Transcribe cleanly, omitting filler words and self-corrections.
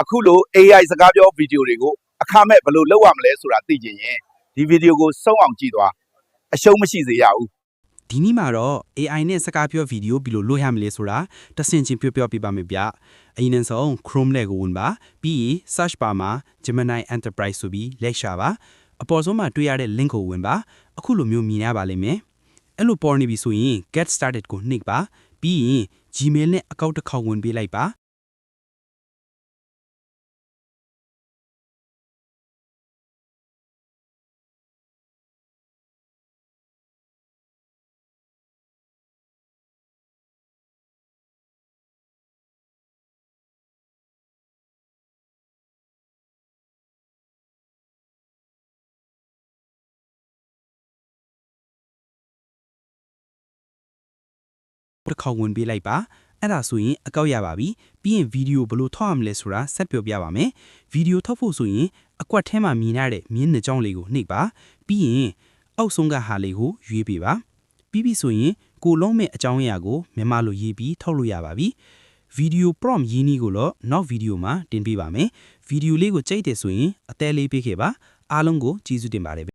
အခုလို AI စကားပြောဗီဒီယိုတွေကိုအခမဲ့ဘယ်လိုလုပ်ရမလဲဆိုတာသိချင်ရင်ဒီဗီဒီယိုကိုစုံအောင်ကြည့်သွားအရှုံးမရှိစေရဘူး ဒီနေ့မှာတော့ AI နဲ့စကားပြောဗီဒီယိုဘယ်လိုလုပ်ရမလဲဆိုတာတဆင့်ချင်းပြောပြပါမယ်ဗျအရင်ဆုံး Chrome နဲ့ကိုဝင်ပါပြီးရင် search bar မှာ Gemini Enterprise ဆိုပြီးလက်ရှာပါအပေါ်ဆုံးမှာတွေ့ရတဲ့ link ကိုဝင်ပါအခုလိုမျိုးမြင်ရပါလိမ့်မယ်အဲ့လိုပေါ်နေပြီဆိုရင် get started ကိုနှိပ်ပါပြီးရင် Gmail နဲ့အကောင့်တစ်ခေါက်ဝင်ပေးလိုက်ပါတစ်ခေါက်ဝင်ပေးလိုက်ပါအဲ့ဒါဆိုရင်အကောက်ရပါပြီပြီးရင်ဗီဒီယိုဘယ်လိုထောက်ရမလဲဆိုတာဆက်ပြောပြပါမယ်ဗီဒီယိုထောက်ဖို့ဆိုရင်အကွက်ထဲမှာမြင်ရတဲ့မြင်းနှကြောင်းလေးကိုနှိပ်ပါပြီးရင်အောက်ဆုံးကဟာလေးကိုရွေးပေးပါပြီးပြီဆိုရင်ကိုလုံးမဲ့အကြောင်းအရာကိုမြန်မာလိုရေးပြီးထောက်လို့ရပါပြီဗီဒီယို prompt ရင်းနှီးကိုတော့နောက်ဗီဒီယိုမှာတင်ပေးပါမယ်ဗီဒီယိုလေးကိုကြိုက်တယ်ဆိုရင်အသေးလေးပေးခဲ့ပါအားလုံးကိုကျေးဇူးတင်ပါတယ်